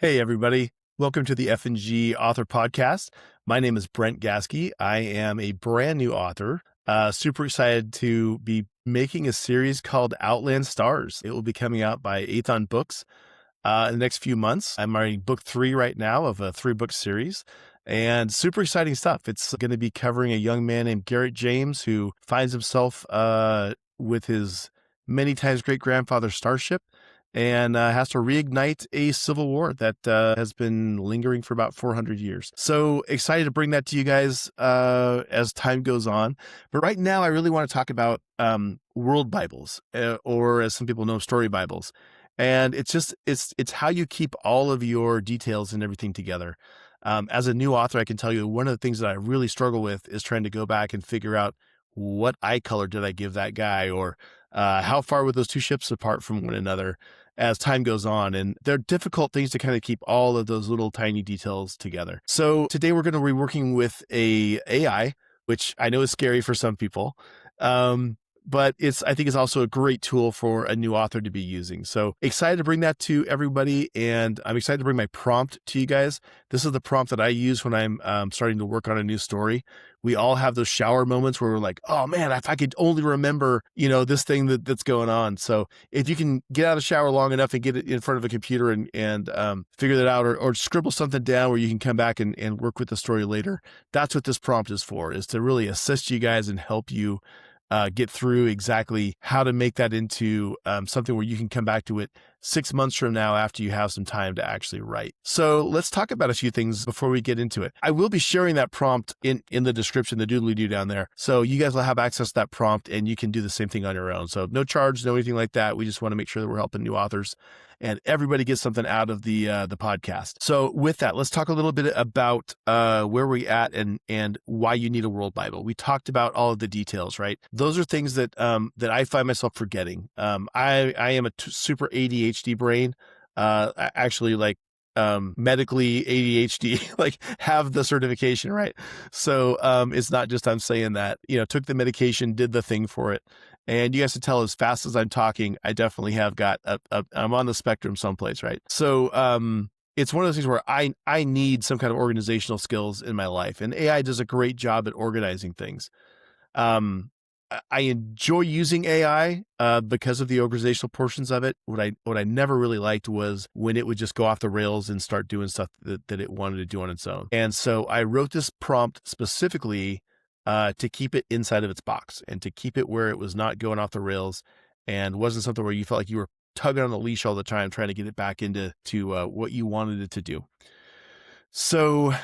Hey, everybody. Welcome to the F&G Author Podcast. My name is Brent Gaskey. I am a brand new author. Super excited to be making a series called Outland Stars. It will be coming out by Athon Books in the next few months. I'm writing book 3 right now of a 3-book series, and super exciting stuff. It's going to be covering a young man named Garrett James who finds himself with his many times great-grandfather's starship and has to reignite a civil war that has been lingering for about 400 years. So excited to bring that to you guys as time goes on. But right now, I really want to talk about world Bibles, or as some people know, story Bibles. And it's how you keep all of your details and everything together. As a new author, I can tell you one of the things that I really struggle with is trying to go back and figure out what eye color did I give that guy, or how far were those two ships apart from one another as time goes on. And they're difficult things to kind of keep all of those little tiny details together. So today we're going to be working with a AI, which I know is scary for some people. But I think it's also a great tool for a new author to be using. So excited to bring that to everybody. And I'm excited to bring my prompt to you guys. This is the prompt that I use when I'm starting to work on a new story. We all have those shower moments where we're like, oh man, if I could only remember, this thing that's going on. So if you can get out of the shower long enough and get it in front of a computer and figure that out, or scribble something down where you can come back and work with the story later, that's what this prompt is for, is to really assist you guys and help you get through exactly how to make that into something where you can come back to it 6 months from now after you have some time to actually write. So let's talk about a few things before we get into it. I will be sharing that prompt in the description, the doodly-doo down there. So you guys will have access to that prompt and you can do the same thing on your own. So no charge, no anything like that. We just want to make sure that we're helping new authors and everybody gets something out of the podcast. So with that, let's talk a little bit about where we're at and why you need a world Bible. We talked about all of the details, right? Those are things that that I find myself forgetting. I am a super ADHD brain. Actually, like medically ADHD, like have the certification, right? So it's not just I'm saying that, took the medication, did the thing for it. And you guys can tell as fast as I'm talking, I definitely have got I'm on the spectrum someplace, right? So it's one of those things where I need some kind of organizational skills in my life, and AI does a great job at organizing things. I enjoy using AI because of the organizational portions of it. What I never really liked was when it would just go off the rails and start doing stuff that it wanted to do on its own. And so I wrote this prompt specifically to keep it inside of its box and to keep it where it was not going off the rails and wasn't something where you felt like you were tugging on the leash all the time trying to get it back into what you wanted it to do. So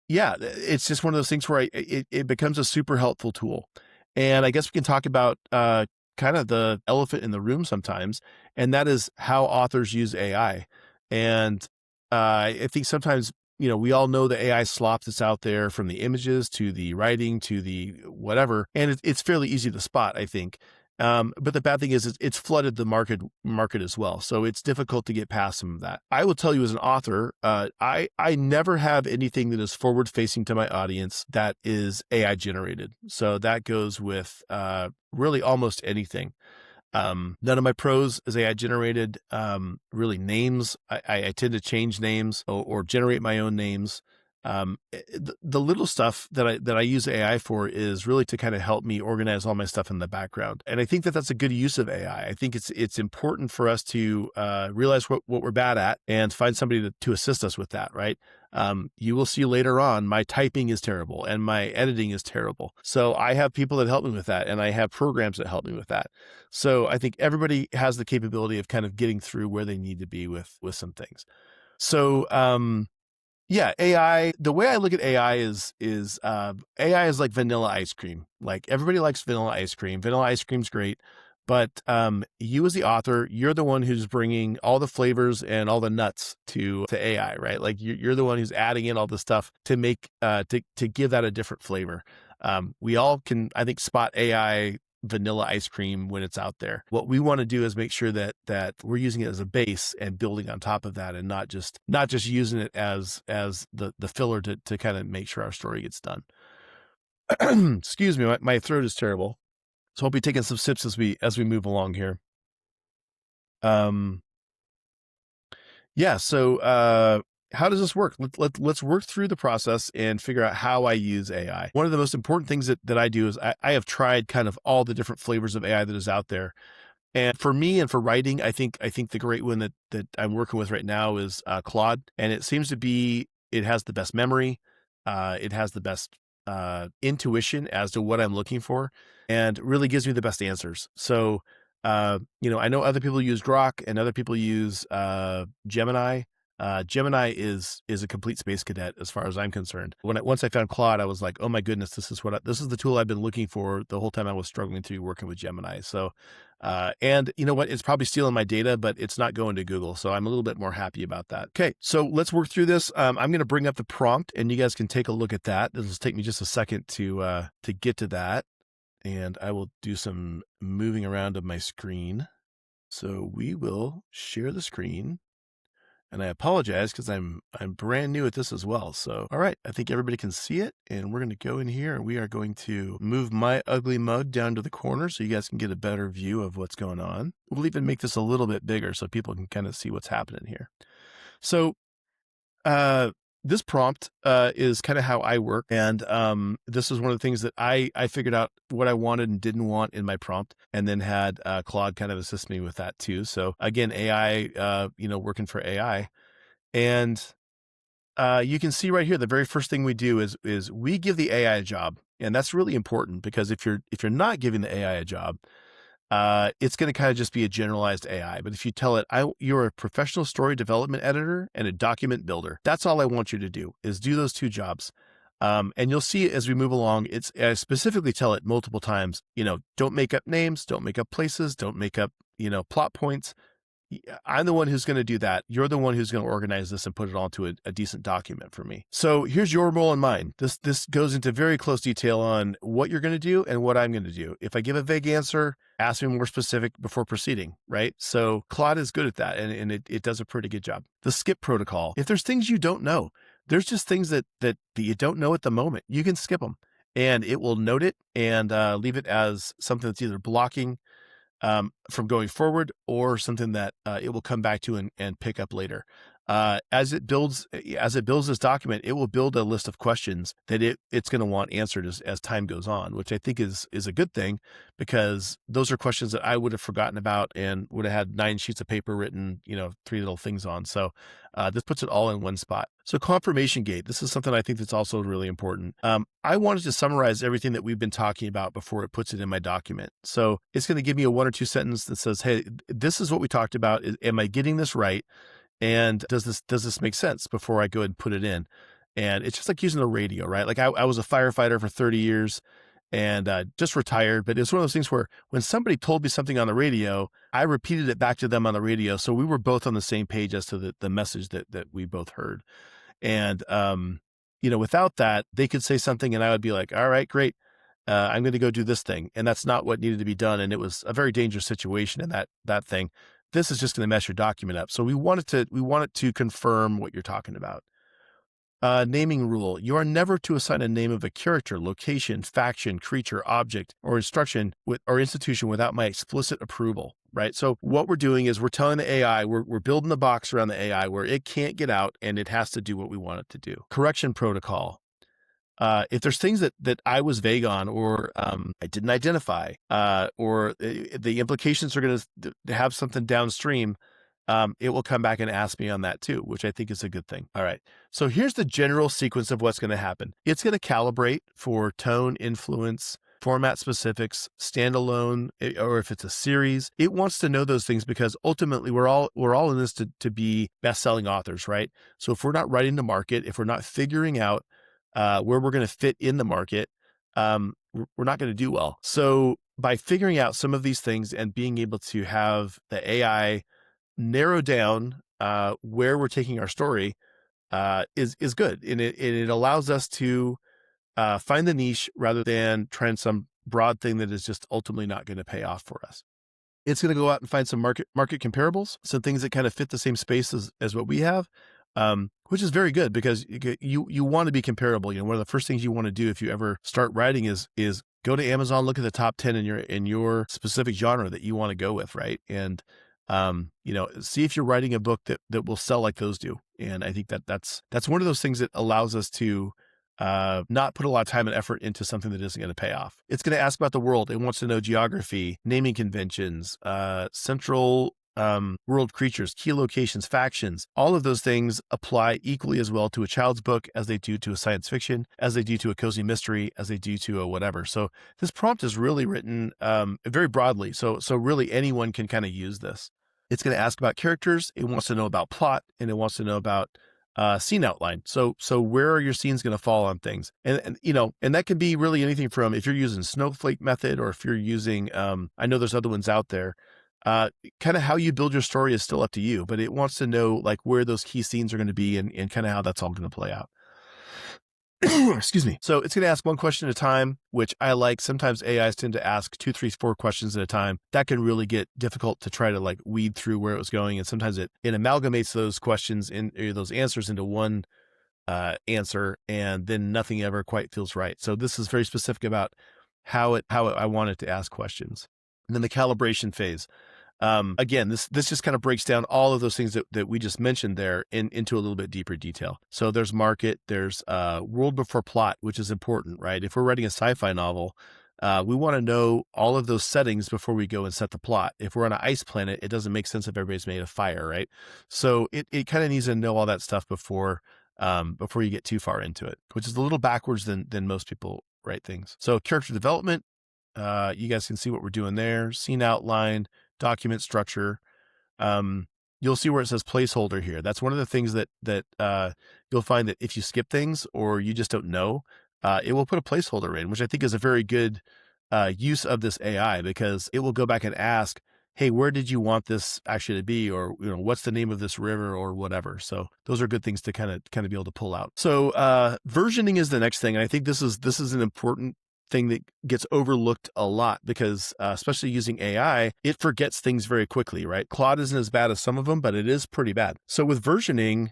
yeah, it's just one of those things where it becomes a super helpful tool. And I guess we can talk about kind of the elephant in the room sometimes, and that is how authors use AI. And I think sometimes, we all know the AI slop that's out there, from the images to the writing to the whatever, and it's fairly easy to spot, I think. But the bad thing is it's flooded the market as well. So it's difficult to get past some of that. I will tell you, as an author, I never have anything that is forward facing to my audience that is AI generated. So that goes with really almost anything. None of my prose is AI generated. Really, names, I tend to change names or generate my own names. The little stuff that I use AI for is really to kind of help me organize all my stuff in the background. And I think that that's a good use of AI. I think it's important for us to realize what we're bad at and find somebody to assist us with that, right? You will see later on, my typing is terrible and my editing is terrible. So I have people that help me with that, and I have programs that help me with that. So I think everybody has the capability of kind of getting through where they need to be with some things. So yeah, AI, the way I look at AI is AI is like vanilla ice cream. Like, everybody likes vanilla ice cream. Vanilla ice cream's great. But you as the author, you're the one who's bringing all the flavors and all the nuts to AI, right? Like, you're the one who's adding in all the stuff to make to give that a different flavor. We all can, I think, spot AI vanilla ice cream when it's out there. What we want to do is make sure that we're using it as a base and building on top of that, and not just using it as the filler to kind of make sure our story gets done. Excuse me, my throat is terrible. So I'll be taking some sips as we move along here. Yeah. So, how does this work? Let's work through the process and figure out how I use AI. One of the most important things that I do is I have tried kind of all the different flavors of AI that is out there. And for me and for writing, I think the great one that I'm working with right now is Claude, and it seems to be it has the best memory, it has the best intuition as to what I'm looking for, and really gives me the best answers. So, I know other people use Grok and other people use Gemini. Gemini is a complete space cadet as far as I'm concerned. Once I found Claude, I was like, oh my goodness, this is the tool I've been looking for the whole time I was struggling to be working with Gemini. So, and you know what? It's probably stealing my data, but it's not going to Google. So I'm a little bit more happy about that. Okay. So let's work through this. I'm going to bring up the prompt and you guys can take a look at that. This will take me just a second to get to that. And I will do some moving around of my screen. So we will share the screen. And I apologize because I'm brand new at this as well. So, all right, I think everybody can see it. And we're going to go in here and we are going to move my ugly mug down to the corner so you guys can get a better view of what's going on. We'll even make this a little bit bigger so people can kind of see what's happening here. So, this prompt is kind of how I work. And this is one of the things that I figured out what I wanted and didn't want in my prompt, and then had Claude kind of assist me with that too. So again, AI, working for AI. And you can see right here, the very first thing we do is we give the AI a job. And that's really important because if you're not giving the AI a job, it's going to kind of just be a generalized AI. But if you tell it, you're a professional story development editor and a document builder, that's all I want you to do is do those two jobs. And you'll see as we move along, I specifically tell it multiple times, don't make up names, don't make up places, don't make up, plot points. I'm the one who's going to do that. You're the one who's going to organize this and put it all into a decent document for me. So here's your role and mine. This goes into very close detail on what you're going to do and what I'm going to do. If I give a vague answer, ask me more specific before proceeding, right? So Claude is good at that, and it does a pretty good job. The skip protocol. If there's things you don't know, there's just things that you don't know at the moment, you can skip them, and it will note it and leave it as something that's either blocking from going forward or something that it will come back to and pick up later. As it builds this document, it will build a list of questions that it's going to want answered as time goes on, which I think is a good thing, because those are questions that I would have forgotten about and would have had 9 sheets of paper written, 3 little things on. So this puts it all in one spot. So confirmation gate, this is something I think that's also really important. I wanted to summarize everything that we've been talking about before it puts it in my document. So it's going to give me a 1 or 2 sentence that says, hey, this is what we talked about. Am I getting this right? And does this make sense before I go and put it in? And it's just like using a radio, right? Like I was a firefighter for 30 years and just retired, but it's one of those things where when somebody told me something on the radio, I repeated it back to them on the radio. So we were both on the same page as to the message that we both heard. And, without that, they could say something and I would be like, all right, great. I'm going to go do this thing. And that's not what needed to be done. And it was a very dangerous situation in that thing. This is just going to mess your document up. So we want it to confirm what you're talking about. Naming rule. You are never to assign a name of a character, location, faction, creature, object, or instruction or institution without my explicit approval, right? So what we're doing is we're telling the AI, we're building the box around the AI where it can't get out and it has to do what we want it to do. Correction protocol. If there's things that I was vague on, or I didn't identify, or the implications are going to have something downstream, it will come back and ask me on that too, which I think is a good thing. All right. So here's the general sequence of what's going to happen. It's going to calibrate for tone, influence, format specifics, standalone, or if it's a series. It wants to know those things because ultimately we're all in this to be best-selling authors, right? So if we're not writing the market, if we're not figuring out where we're going to fit in the market, we're not going to do well. So by figuring out some of these things and being able to have the AI narrow down where we're taking our story is good. And it allows us to find the niche rather than trying some broad thing that is just ultimately not going to pay off for us. It's going to go out and find some market comparables, some things that kind of fit the same space as what we have, which is very good because you want to be comparable. One of the first things you want to do if you ever start writing is go to Amazon, look at the top 10 in your specific genre that you want to go with, right? And See if you're writing a book that will sell like those do. And I think that's one of those things that allows us to not put a lot of time and effort into something that isn't going to pay off. It's going to ask about the world. It wants to know geography, naming conventions, central world creatures, key locations, factions. All of those things apply equally as well to a child's book as they do to a science fiction, as they do to a cozy mystery, as they do to a whatever. So this prompt is really written very broadly. So really anyone can kind of use this. It's going to ask about characters. It wants to know about plot, and it wants to know about scene outline. So where are your scenes going to fall on things? And that can be really anything from if you're using snowflake method, or if you're using, I know there's other ones out there. Kind of how you build your story is still up to you, but it wants to know like where those key scenes are going to be and kind of how that's all going to play out. Excuse me. So it's going to ask one question at a time, which I like. Sometimes AIs tend to ask 2, 3, 4 questions at a time. That can really get difficult to try to like weed through where it was going. And sometimes it amalgamates those questions those answers into one answer, and then nothing ever quite feels right. So this is very specific about how I want it to ask questions. And then the calibration phase. Again, this just kind of breaks down all of those things that we just mentioned there into a little bit deeper detail. So there's market, there's world before plot, which is important, right? If we're writing a sci-fi novel, we want to know all of those settings before we go and set the plot. If we're on an ice planet, it doesn't make sense if everybody's made of fire, right? So it kind of needs to know all that stuff before you get too far into it, which is a little backwards than most people write things. So character development, you guys can see what we're doing there. Scene outline, document structure. You'll see where it says placeholder here. That's one of the things that you'll find that if you skip things or you just don't know, it will put a placeholder in, which I think is a very good use of this AI, because it will go back and ask, hey, where did you want this actually to be? Or, what's the name of this river or whatever. So those are good things to kind of be able to pull out. So versioning is the next thing. And I think this is an important thing that gets overlooked a lot, because especially using AI, it forgets things very quickly, right? Claude isn't as bad as some of them, but it is pretty bad. So with versioning,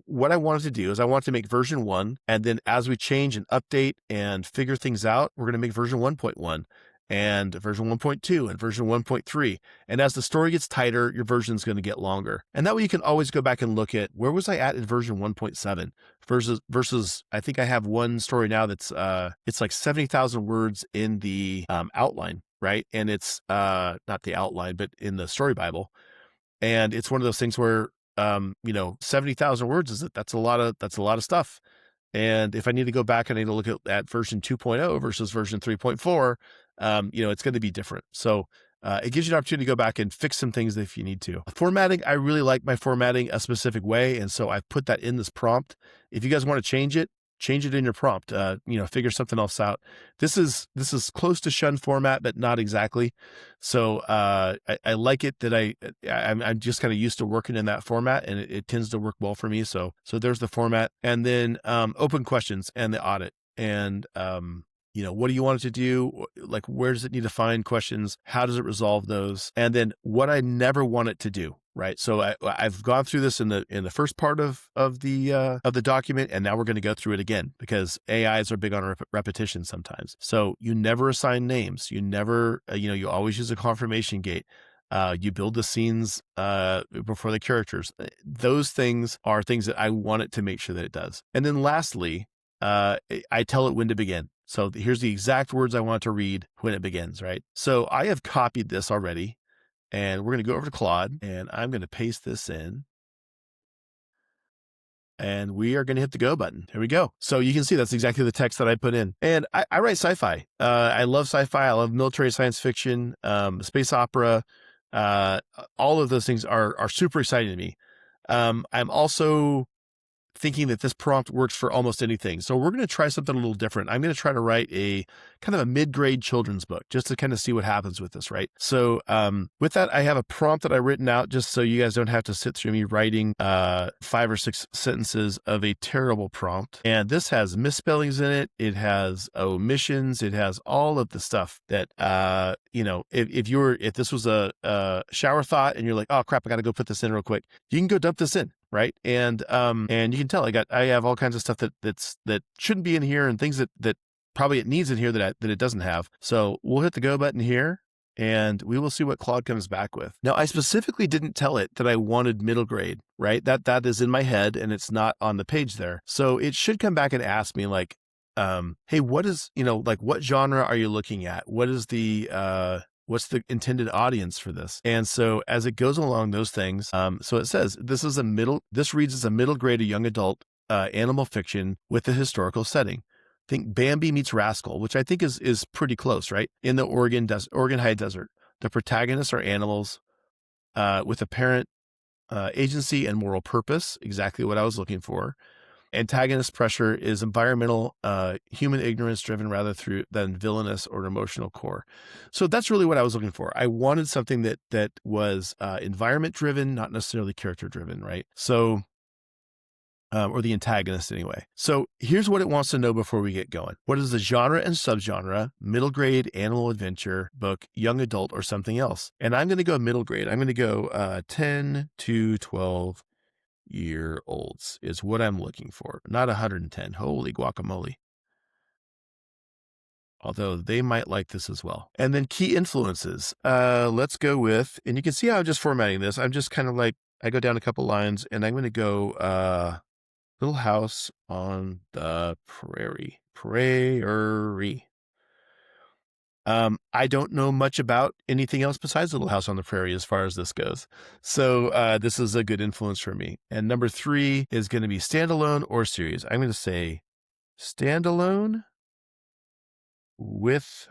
what I wanted to do is I want to make version 1, and then as we change and update and figure things out, we're going to make version 1.1 and version 1.2 and version 1.3. And as the story gets tighter, your version is going to get longer. And that way you can always go back and look at where was I at in version 1.7 versus I think I have one story now that's it's like 70,000 words in the outline, right? And it's not the outline, but in the story Bible. And it's one of those things where 70,000 words that's a lot of stuff. And if I need to go back and I need to look at version 2.0 versus version 3.4, it's going to be different. So it gives you an opportunity to go back and fix some things if you need to. Formatting, I really like my formatting a specific way. And so I've put that in this prompt. If you guys want to change it in your prompt, figure something else out. This is close to shun format, but not exactly. So I like it that I'm just kind of used to working in that format, and it tends to work well for me. So there's the format, and then open questions and the audit. And what do you want it to do? Like, where does it need to find questions? How does it resolve those? And then what I never want it to do, right? So I've gone through this in the first part of the document, and now we're going to go through it again, because AIs are big on repetition sometimes. So you never assign names. You never, you always use a confirmation gate. You build the scenes before the characters. Those things are things that I want it to make sure that it does. And then lastly, I tell it when to begin. So here's the exact words I want to read when it begins, right? So I have copied this already, and we're going to go over to Claude, and I'm going to paste this in, and we are going to hit the go button. Here we go. So you can see that's exactly the text that I put in. And I write sci-fi. I love sci-fi. I love military science fiction, space opera. All of those things are super exciting to me. I'm also thinking that this prompt works for almost anything. So we're going to try something a little different. I'm going to try to write a kind of a mid-grade children's book just to kind of see what happens with this, right? So with that, I have a prompt that I've written out just so you guys don't have to sit through me writing 5 or 6 sentences of a terrible prompt. And this has misspellings in it. It has omissions. It has all of the stuff that, if this was a shower thought and you're like, oh crap, I got to go put this in real quick, you can go dump this in. Right. And you can tell I have all kinds of stuff that shouldn't be in here, and things that probably it needs in here that it doesn't have. So we'll hit the go button here. and we will see what Claude comes back with. Now, I specifically didn't tell it that I wanted middle grade, right? That is in my head and it's not on the page there. So it should come back and ask me like, hey, what is, like what genre are you looking at? What is what's the intended audience for this? And so as it goes along those things, so it says, this reads as a middle grade to young adult animal fiction with a historical setting. Think Bambi meets Rascal, which I think is pretty close, right? In the Oregon High Desert, the protagonists are animals with apparent agency and moral purpose, exactly what I was looking for. Antagonist pressure is environmental, human ignorance driven rather than villainous or emotional core. So that's really what I was looking for. I wanted something that was environment driven, not necessarily character driven, right? So or the antagonist anyway. So here's what it wants to know before we get going. What is the genre and subgenre, middle grade, animal adventure, book, young adult, or something else? And I'm going to go middle grade. I'm going to go 10 to 12-year-olds is what I'm looking for, not 110. Holy guacamole. Although they might like this as well. And then key influences. Let's go with, and you can see how I'm just formatting this. I'm just kind of like, I go down a couple lines and I'm going to go Little House on the Prairie. I don't know much about anything else besides Little House on the Prairie as far as this goes. So this is a good influence for me. And number 3 is going to be standalone or series. I'm going to say standalone with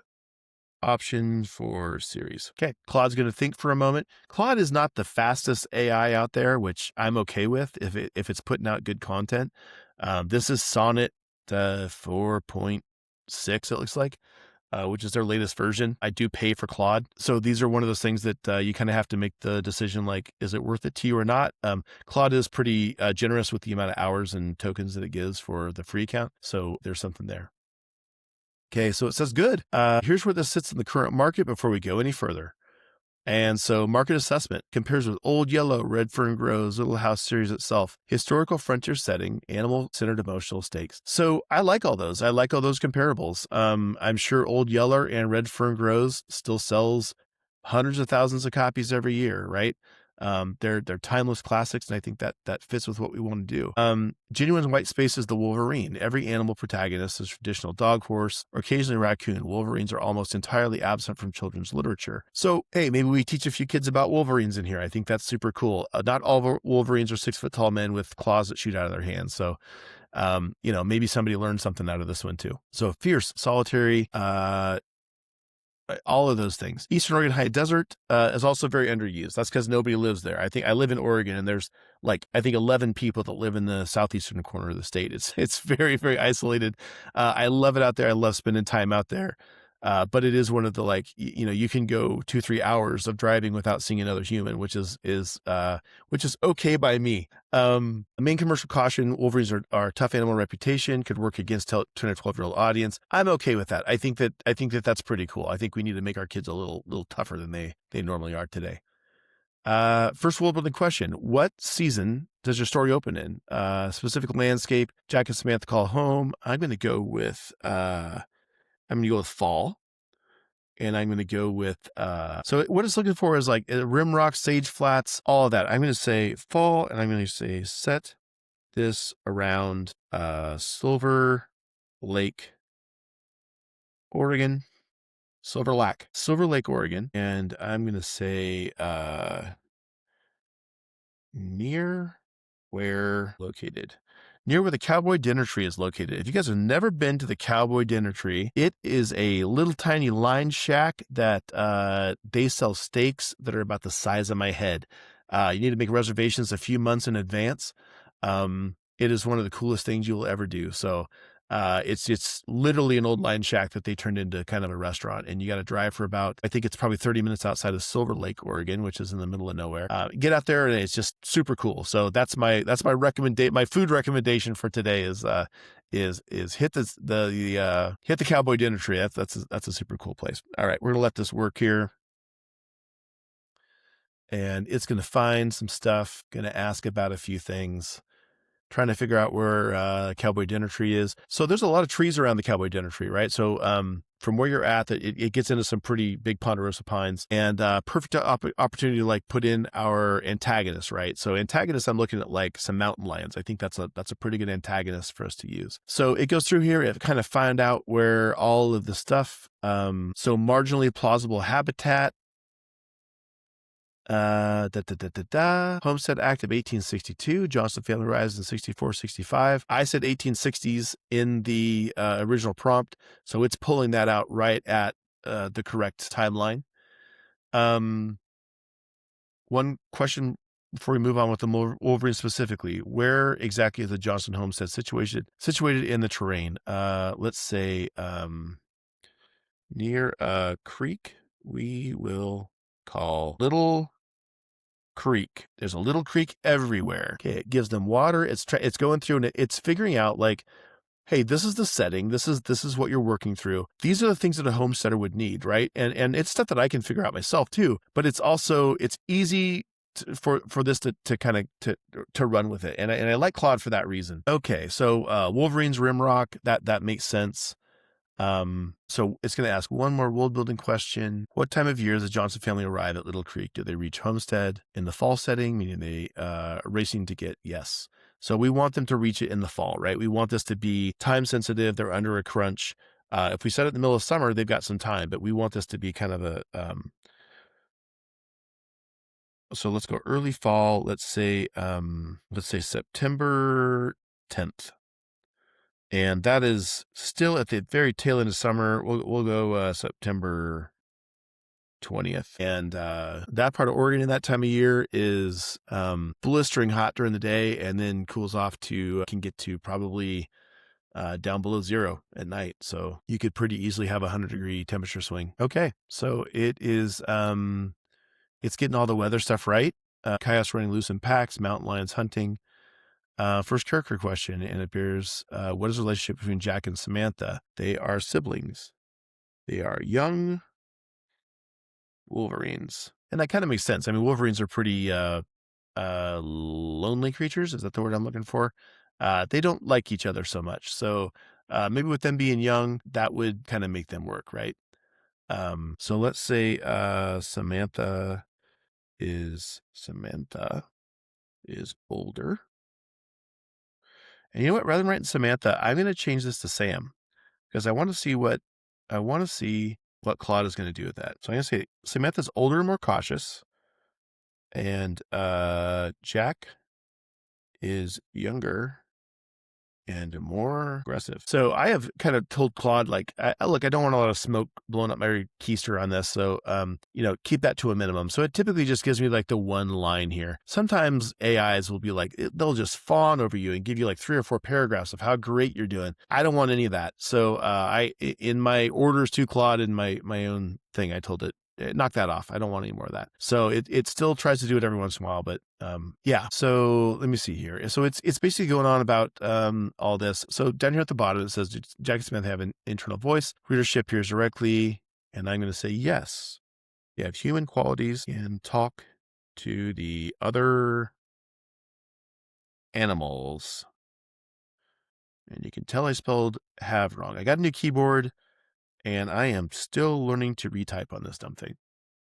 option for series. Okay, Claude's going to think for a moment. Claude is not the fastest AI out there, which I'm okay with if it's putting out good content. This is Sonnet 4.6, it looks like, which is their latest version. I do pay for Claude. So these are one of those things that you kind of have to make the decision, like, is it worth it to you or not? Claude is pretty generous with the amount of hours and tokens that it gives for the free account. So there's something there. Okay, so it says good. Here's where this sits in the current market before we go any further. And so market assessment compares with Old Yellow, Red Fern Grows, Little House series itself, historical frontier setting, animal-centered emotional stakes. So I like all those. I like all those comparables. I'm sure Old Yeller and Red Fern Grows still sells hundreds of thousands of copies every year, right? They're timeless classics, and I think that fits with what we want to do. Genuine white space is the Wolverine. Every animal protagonist is traditional dog, horse, or occasionally raccoon. Wolverines are almost entirely absent from children's literature. So, hey, maybe we teach a few kids about Wolverines in here. I think that's super cool. Not all Wolverines are 6-foot-tall men with claws that shoot out of their hands. So, maybe somebody learned something out of this one too. So fierce, solitary, all of those things. Eastern Oregon High Desert is also very underused. That's because nobody lives there. I think I live in Oregon, and there's 11 people that live in the southeastern corner of the state. It's very, very isolated. I love it out there. I love spending time out there. But it is one of the you can go 2-3 hours of driving without seeing another human, which is okay by me. Main commercial caution: Wolverines are tough animal reputation, could work against 10 or 12-year-old audience. I'm okay with that. I think that that's pretty cool. I think we need to make our kids a little tougher than they normally are today. First world building question: what season does your story open in? Specific landscape. Jack and Samantha call home. I'm going to go with fall, and I'm going to go with, so what it's looking for is like rim rock, sage flats, all of that. I'm going to say fall, and I'm going to say set this around Silver Lake, Oregon, Silver Lake, Oregon. And I'm going to say near where the Cowboy Dinner Tree is located. If you guys have never been to the Cowboy Dinner Tree, it is a little tiny line shack that they sell steaks that are about the size of my head. You need to make reservations a few months in advance. It is one of the coolest things you will ever do. So it's literally an old line shack that they turned into kind of a restaurant, and you got to drive for about, I think it's probably 30 minutes outside of Silver Lake, Oregon, which is in the middle of nowhere. Get out there, and it's just super cool. So that's my my food recommendation for today is hit the Cowboy Dinner Tree. That's a super cool place. All right, we're gonna let this work here. And it's going to find some stuff, going to ask about a few things, trying to figure out where Cowboy Dinner Tree is. So there's a lot of trees around the Cowboy Dinner Tree, right? So from where you're at, it gets into some pretty big ponderosa pines, and perfect opportunity to like put in our antagonist, right? So antagonist, I'm looking at like some mountain lions. I think that's a pretty good antagonist for us to use. So it goes through here, it kind of find out where all of the stuff, so marginally plausible habitat, Homestead Act of 1862, Johnson family rise in 64, 65. I said 1860s in the original prompt, so it's pulling that out right at the correct timeline. One question before we move on with the Wolverine specifically: where exactly is the Johnson homestead situated in the terrain? Let's say near a creek. We will call Little Creek. There's a little creek everywhere. Okay, it gives them water. It's going through and it's figuring out like, hey, this is the setting. This is what you're working through. These are the things that a homesteader would need, right? And it's stuff that I can figure out myself too. But it's also it's easy for this to kind of to run with it. And I like Claude for that reason. Okay, so Wolverine's Rimrock, that makes sense. So it's going to ask one more world building question. What time of year does the Johnson family arrive at Little Creek? Do they reach Homestead in the fall setting, meaning they racing to get? Yes. So we want them to reach it in the fall, right? We want this to be time sensitive. They're under a crunch. If we set it in the middle of summer, they've got some time, but we want this to be kind of a, so let's go early fall. Let's say September 10th. And that is still at the very tail end of summer. We'll go September 20th. And that part of Oregon in that time of year is blistering hot during the day and then cools off to, can get to probably down below zero at night. So you could pretty easily have a 100-degree temperature swing. Okay, so it is, it's getting all the weather stuff right. Coyotes running loose in packs, mountain lions hunting. First character question, and it appears, what is the relationship between Jack and Samantha? They are siblings. They are young Wolverines. And that kind of makes sense. I mean, Wolverines are pretty lonely creatures. Is that the word I'm looking for? They don't like each other so much. So maybe with them being young, that would kind of make them work, right? So let's say Samantha is older. And you know what? Rather than writing Samantha, I'm going to change this to Sam because I want to see what Claude is going to do with that. So I'm going to say Samantha's older and more cautious, and Jack is younger and more aggressive. So I have kind of told Claude, like, look, I don't want a lot of smoke blowing up my keister on this. So, keep that to a minimum. So it typically just gives me like the one line here. Sometimes AIs will be like, they'll just fawn over you and give you like 3 or 4 paragraphs of how great you're doing. I don't want any of that. So in my orders to Claude in my own thing, I told it, knock that off. I don't want any more of that. So it still tries to do it every once in a while, but yeah. So let me see here. So it's basically going on about all this. So down here at the bottom, it says, Jack and Smith have an internal voice. Readership hears directly. And I'm going to say, yes, they have human qualities and talk to the other animals. And you can tell I spelled have wrong. I got a new keyboard and I am still learning to retype on this dumb thing.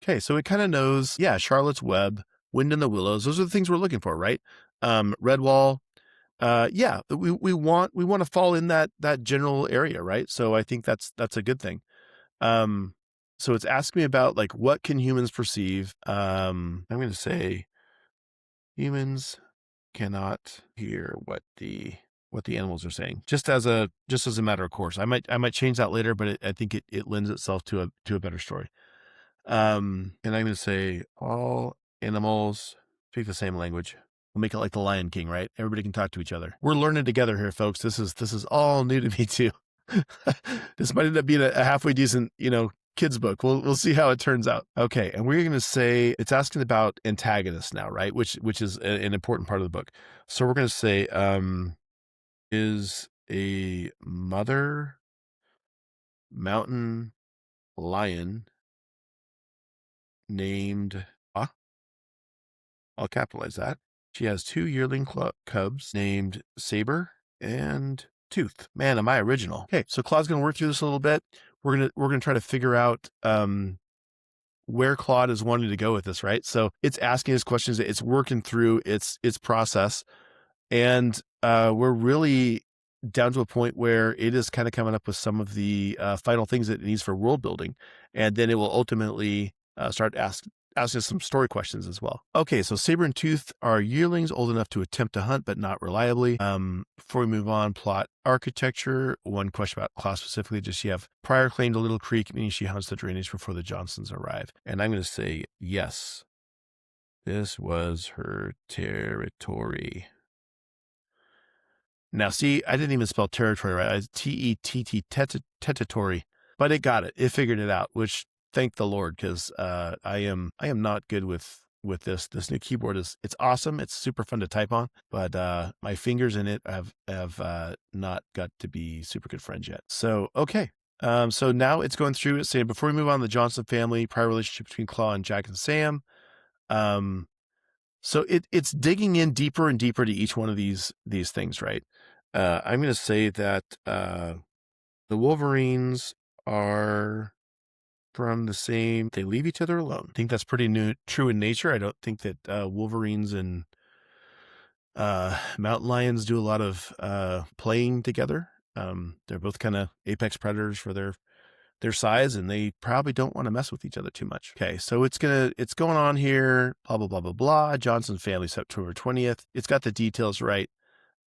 Okay, so it kind of knows, yeah, Charlotte's Web, Wind in the Willows. Those are the things we're looking for, right? Redwall. Yeah, we want to fall in that general area, right? So I think that's a good thing. So it's asking me about like what can humans perceive? I'm going to say humans cannot hear what the animals are saying, just as a matter of course. I might change that later, but I think it lends itself to a better story. And I'm going to say all animals speak the same language. We'll make it like the Lion King, right? Everybody can talk to each other. We're learning together here, folks. This is all new to me too. This might end up being a halfway decent, kids book. We'll see how it turns out. Okay, and we're going to say it's asking about antagonists now, right? Which is an important part of the book. So we're going to say is a mother mountain lion named I'll capitalize that. She has 2 yearling cubs named Saber and Tooth. Man, am I original. Okay, so Claude's going to work through this a little bit. We're gonna try to figure out where Claude is wanting to go with this, right? So it's asking us questions. It's working through its process, and we're really down to a point where it is kind of coming up with some of the final things that it needs for world building, and then it will ultimately start asking us some story questions as well. Okay, so Saber and Tooth are yearlings old enough to attempt to hunt, but not reliably. Before we move on, plot architecture. One question about Claude specifically: does she have prior claim to Little Creek, meaning she hunts the drainage before the Johnsons arrive? And I'm going to say yes. This was her territory. Now, see, I didn't even spell territory right. T-E-T-T, territory, but it got it. It figured it out, which thank the Lord, because I am not good with this. This new keyboard it's awesome. It's super fun to type on, but my fingers in it have not got to be super good friends yet. So okay. So now it's going through it saying, before we move on, the Johnson family, prior relationship between Claude and Jack and Sam. So it's digging in deeper and deeper to each one of these things, right? I'm going to say that the Wolverines are from the same. They leave each other alone. I think that's pretty true in nature. I don't think that Wolverines and mountain lions do a lot of playing together. They're both kind of apex predators for their size, and they probably don't want to mess with each other too much. Okay, so it's going on here, blah, blah, blah, blah, blah. Johnson family, September 20th. It's got the details right.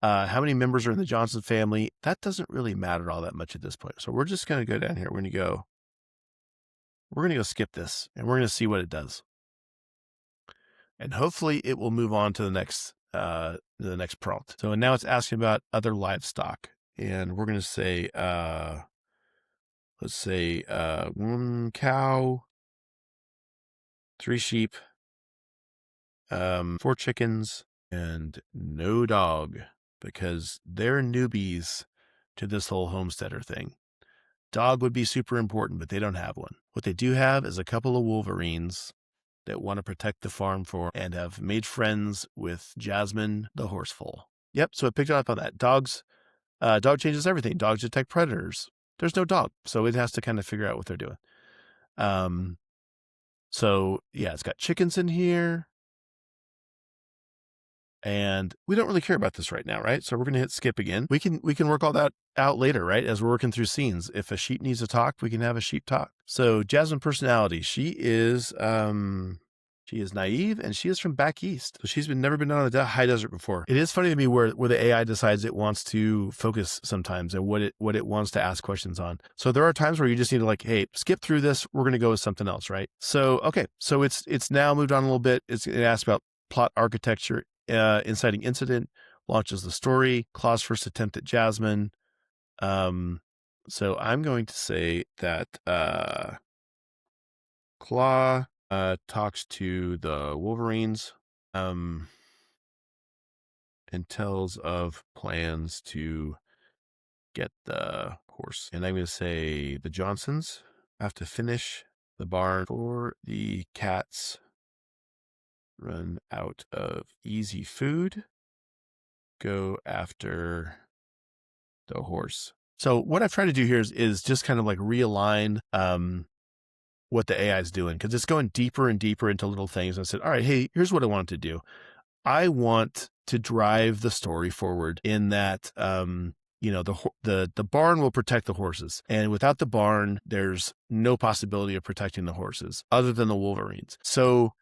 How many members are in the Johnson family? That doesn't really matter all that much at this point. So we're just going to go down here. We're going to go skip this, and we're going to see what it does. And hopefully it will move on to the next prompt. So now it's asking about other livestock, and we're going to say, let's say 1 cow, 3 sheep, 4 chickens, and no dog, because they're newbies to this whole homesteader thing. Dog would be super important, but they don't have one. What they do have is a couple of Wolverines that want to protect the farm and have made friends with Jasmine the horseful. Yep, so it picked up on that. Dog changes everything. Dogs detect predators. There's no dog, so it has to kind of figure out what they're doing. So yeah, it's got chickens in here. And we don't really care about this right now, right? So we're going to hit skip again. We can work all that out later, right? As we're working through scenes. If a sheep needs to talk, we can have a sheep talk. So Jasmine personality, she is naive, and she is from back east. So she's never been on the high desert before. It is funny to me where the AI decides it wants to focus sometimes and what it wants to ask questions on. So there are times where you just need to like, hey, skip through this. We're going to go with something else, right? So, okay. So it's now moved on a little bit. It asks about plot architecture. Inciting incident, launches the story, Claude's first attempt at Jasmine. So I'm going to say that Claude talks to the Wolverines and tells of plans to get the horse. And I'm going to say the Johnsons have to finish the barn for the cats run out of easy food. Go after the horse. So what I've tried to do here is just kind of like realign what the AI is doing, because it's going deeper and deeper into little things. And I said, all right, hey, here's what I want to do. I want to drive the story forward in that, the barn will protect the horses. And without the barn, there's no possibility of protecting the horses other than the Wolverines. So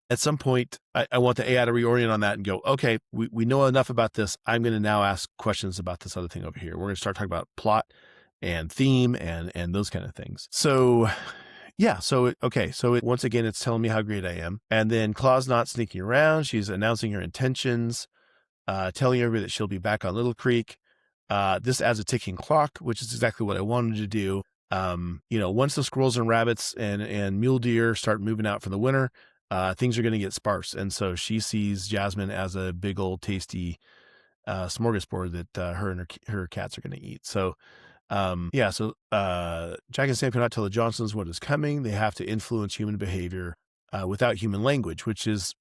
at some point, I want the AI to reorient on that and go, okay, we know enough about this. I'm going to now ask questions about this other thing over here. We're going to start talking about plot and theme and those kind of things. So yeah, once again, it's telling me how great I am. And then Claude's not sneaking around. She's announcing her intentions, telling everybody that she'll be back on Little Creek. This adds a ticking clock, which is exactly what I wanted to do. Once the squirrels and rabbits and mule deer start moving out for the winter, things are going to get sparse. And so she sees Jasmine as a big old tasty smorgasbord that her and her cats are going to eat. So Jack and Sam cannot tell the Johnsons what is coming. They have to influence human behavior without human language, which is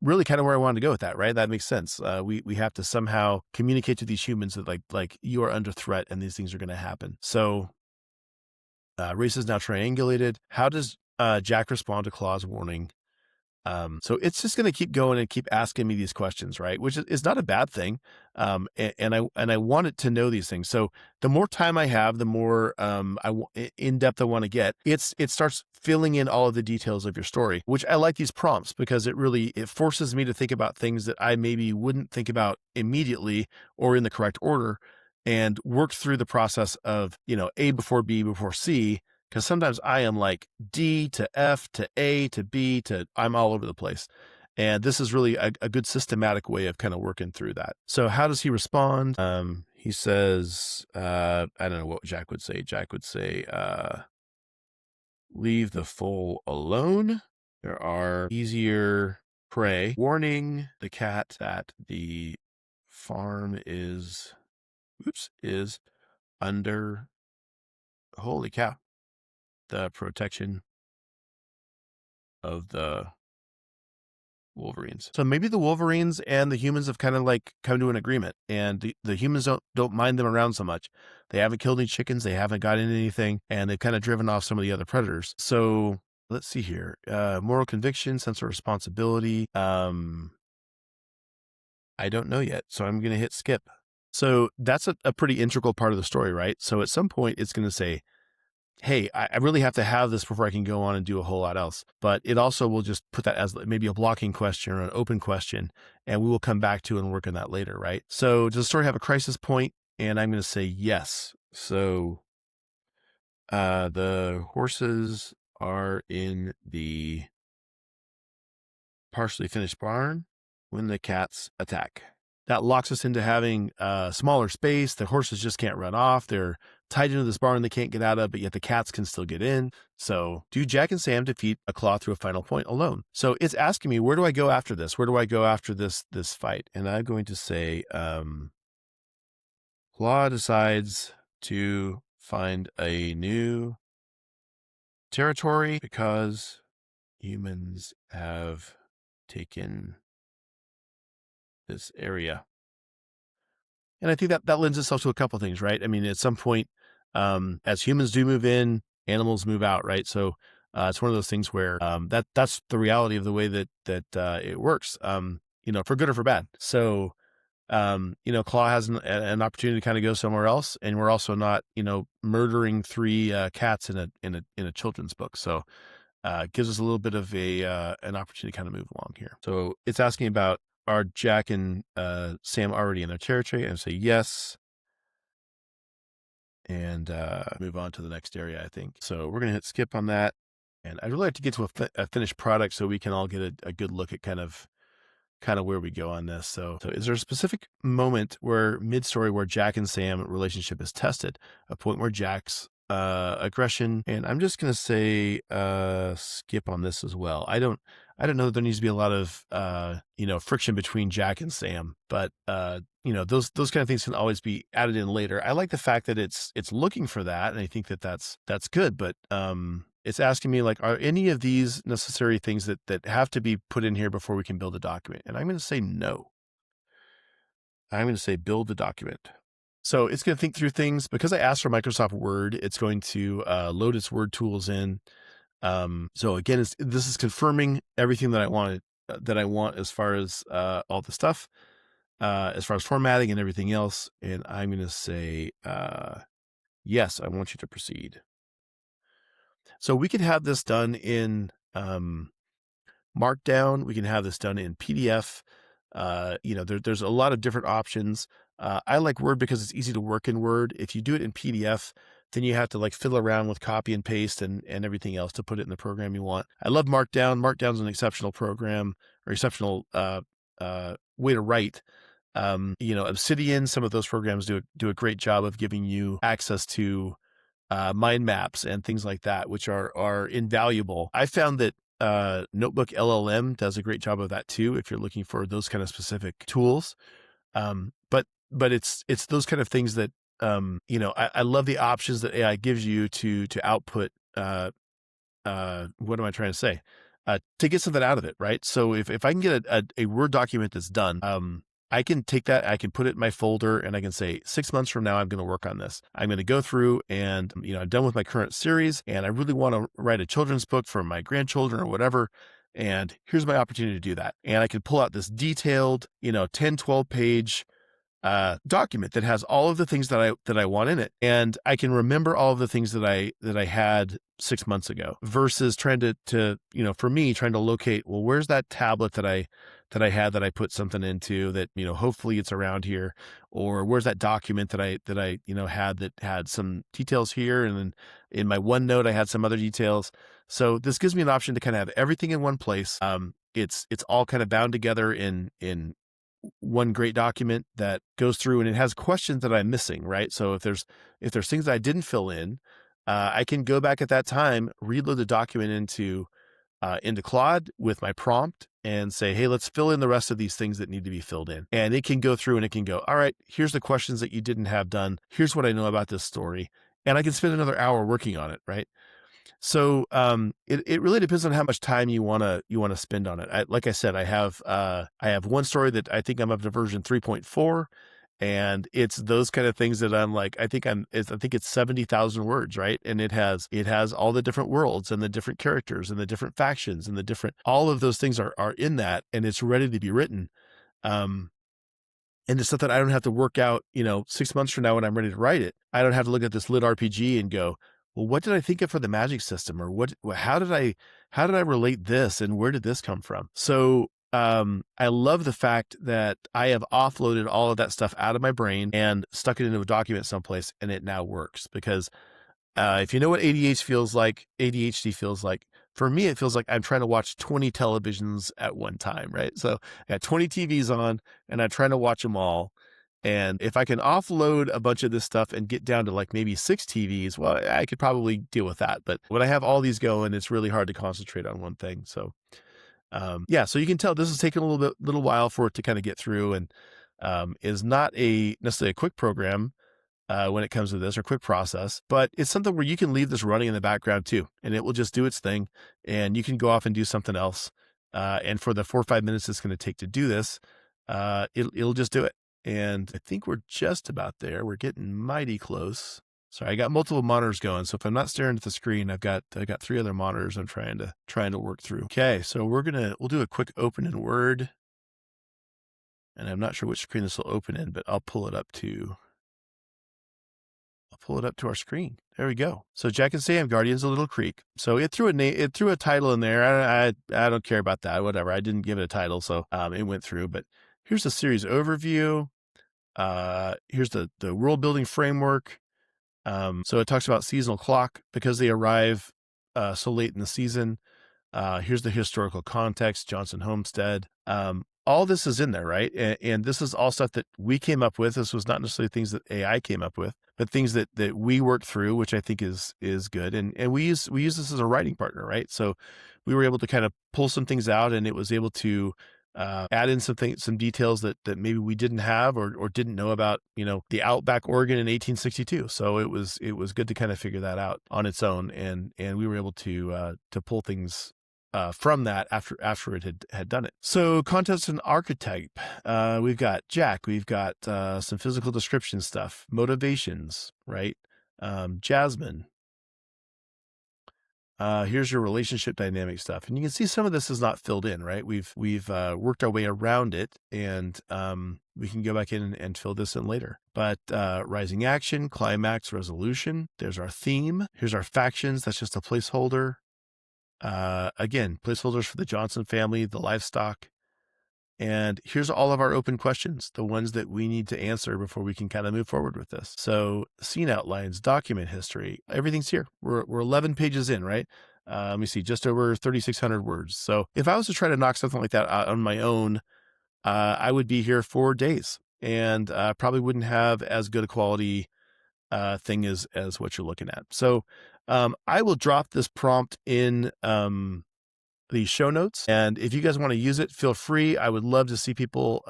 really kind of where I wanted to go with that, right? That makes sense. We have to somehow communicate to these humans that like you are under threat and these things are going to happen. So race is now triangulated. How does Jack respond to Claw's warning? So it's just going to keep going and keep asking me these questions, right? Which is not a bad thing. And I want it to know these things. So the more time I have, the more in depth I want to get. It starts filling in all of the details of your story, which I like these prompts because it forces me to think about things that I maybe wouldn't think about immediately or in the correct order, and work through the process of A before B before C. Because sometimes I am like D to F to A to B to I'm all over the place. And this is really a good systematic way of kind of working through that. So how does he respond? He says, I don't know what Jack would say. Jack would say, leave the foal alone. There are easier prey. Warning the cat that the farm is under, holy cow, the protection of the Wolverines. So maybe the Wolverines and the humans have kind of like come to an agreement, and the humans don't mind them around so much. They haven't killed any chickens, they haven't got into anything, and they've kind of driven off some of the other predators. So let's see here. Moral conviction, sense of responsibility. I don't know yet, so I'm going to hit skip. So that's a pretty integral part of the story, right? So at some point it's going to say, hey, I really have to have this before I can go on and do a whole lot else. But it also will just put that as maybe a blocking question or an open question, and we will come back to and work on that later, right? So does the story have a crisis point? And I'm going to say yes. So the horses are in the partially finished barn when the cats attack. That locks us into having smaller space. The horses just can't run off. They're tied into this barn they can't get out of, but yet the cats can still get in. So do Jack and Sam defeat a Claw through a final point alone? So it's asking me, where do I go after this? Where do I go after this fight? And I'm going to say, Claw decides to find a new territory because humans have taken this area. And I think that lends itself to a couple of things, right? I mean, at some point, as humans do move in, animals move out, right? So it's one of those things where that's the reality of the way that it works, for good or for bad. So Claw has an opportunity to kind of go somewhere else, and we're also not murdering 3 cats in a children's book. So gives us a little bit of an opportunity to kind of move along here. So it's asking about, are Jack and Sam already in their territory? And say yes. And move on to the next area, I think. So we're going to hit skip on that. And I'd really like to get to a finished product so we can all get a good look at kind of where we go on this. So is there a specific moment where mid-story where Jack and Sam relationship is tested? A point where Jack's aggression, and I'm just going to say skip on this as well. I don't know that there needs to be a lot of friction between Jack and Sam, but those kind of things can always be added in later. I like the fact that it's looking for that, and I think that's good, but it's asking me, like, are any of these necessary things that have to be put in here before we can build a document? And I'm going to say no. I'm going to say build the document. So it's going to think through things. Because I asked for Microsoft Word, it's going to load its Word tools in. So again, this is confirming everything that I want as far as all the stuff, as far as formatting and everything else. And I'm going to say, yes, I want you to proceed. So we can have this done in Markdown. We can have this done in PDF. There's a lot of different options. I like Word because it's easy to work in Word. If you do it in PDF, then you have to like fiddle around with copy and paste and everything else to put it in the program you want. I love Markdown. Markdown's an exceptional program, or exceptional way to write. Obsidian, some of those programs do a great job of giving you access to mind maps and things like that, which are invaluable. I found that Notebook LLM does a great job of that too, if you're looking for those kind of specific tools. But it's those kind of things that I love the options that AI gives you to output. What am I trying to say? to get something out of it, right? So if I can get a Word document that's done, I can take that, I can put it in my folder, and I can say 6 months from now, I'm going to work on this. I'm going to go through and, I'm done with my current series and I really want to write a children's book for my grandchildren or whatever. And here's my opportunity to do that. And I can pull out this detailed, 10, 12 page document that has all of the things that I want in it. And I can remember all of the things that I had 6 months ago versus trying to, for me, trying to locate, well, where's that tablet that I had that I put something into that, hopefully it's around here, or where's that document that I had that had some details here. And then in my OneNote, I had some other details. So this gives me an option to kind of have everything in one place. It's all kind of bound together in one great document that goes through, and it has questions that I'm missing, right? So if there's things that I didn't fill in, I can go back at that time, reload the document into Claude with my prompt and say, hey, let's fill in the rest of these things that need to be filled in. And it can go through and it can go, all right, here's the questions that you didn't have done. Here's what I know about this story. And I can spend another hour working on it, right? So it really depends on how much time you want to spend on it. Like I said, I have one story that I think I'm up to version 3.4, and it's those kind of things that I'm like, I think it's 70,000 words, right? And it has all the different worlds and the different characters and the different factions and all of those things are in that, and it's ready to be written. And it's stuff that I don't have to work out, 6 months from now when I'm ready to write it. I don't have to look at this lit RPG and go, well, what did I think of for the magic system, or how did I relate this, and where did this come from? So I love the fact that I have offloaded all of that stuff out of my brain and stuck it into a document someplace, and it now works. Because if you know what ADHD feels like, for me, it feels like I'm trying to watch 20 televisions at one time, right? So I got 20 TVs on, and I'm trying to watch them all. And if I can offload a bunch of this stuff and get down to like maybe 6 TVs, well, I could probably deal with that. But when I have all these going, it's really hard to concentrate on one thing. So, so you can tell this is taking a little while for it to kind of get through, and is not necessarily a quick program when it comes to this, or quick process, but it's something where you can leave this running in the background too, and it will just do its thing, and you can go off and do something else. And for the 4 or 5 minutes it's going to take to do this, it'll just do it. And I think we're just about there. We're getting mighty close. Sorry, I got multiple monitors going, so if I'm not staring at the screen, I got 3 other monitors I'm trying to work through. Okay, so we'll do a quick open in Word, and I'm not sure which screen this will open in, but I'll pull it up to our screen. There we go. So Jack and Sam, Guardians of Little Creek. So it threw a title in there. I don't care about that. Whatever. I didn't give it a title, so it went through. But here's the series overview. Here's the world building framework. So it talks about seasonal clock because they arrive so late in the season. Here's the historical context, Johnson Homestead. All this is in there, right? And this is all stuff that we came up with. This was not necessarily things that AI came up with, but things that we worked through, which I think is good. And we use this as a writing partner, right? So we were able to kind of pull some things out, and it was able to add in some details that maybe we didn't have or didn't know about, the Outback Oregon in 1862. So it was good to kind of figure that out on its own, and we were able to pull things from that after it had done it. So context and archetype, we've got Jack, we've got some physical description stuff, motivations, right? Jasmine. Here's your relationship dynamic stuff. And you can see some of this is not filled in, right? We've worked our way around it, and we can go back in and fill this in later. But rising action, climax, resolution, there's our theme. Here's our factions. That's just a placeholder. Again, placeholders for the Johnson family, the livestock. And here's all of our open questions, the ones that we need to answer before we can kind of move forward with this. So scene outlines, document history, everything's here. We're 11 pages in, right? Let me see, just over 3,600 words. So if I was to try to knock something like that out on my own, I would be here for days, and probably wouldn't have as good a quality thing as what you're looking at. So I will drop this prompt in the show notes, and if you guys want to use it, feel free. I would love to see people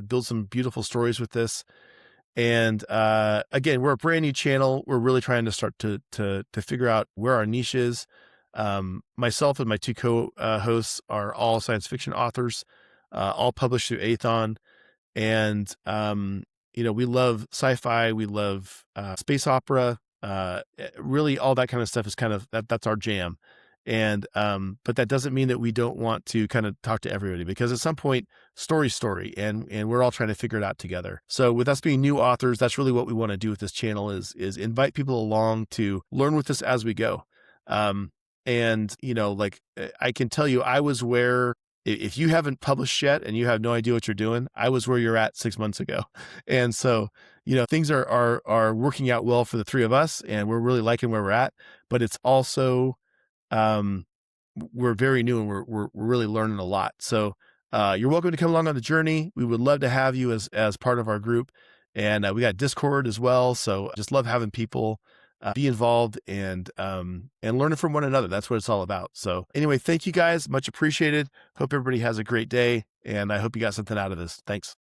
build some beautiful stories with this. And again, we're a brand new channel. We're really trying to start to figure out where our niche is. Myself and my two co-hosts are all science fiction authors, all published through Athon. And, we love sci-fi, we love space opera, really all that kind of stuff is kind of that's our jam. And, but that doesn't mean that we don't want to kind of talk to everybody, because at some point story, and we're all trying to figure it out together. So with us being new authors, that's really what we want to do with this channel is invite people along to learn with us as we go. And I can tell you, I was where, if you haven't published yet and you have no idea what you're doing, I was where you're at 6 months ago. And so, things are working out well for the three of us, and we're really liking where we're at, but it's also, we're very new, and we're really learning a lot. So, you're welcome to come along on the journey. We would love to have you as part of our group. And we got Discord as well. So just love having people be involved and learning from one another. That's what it's all about. So anyway, thank you guys. Much appreciated. Hope everybody has a great day, and I hope you got something out of this. Thanks.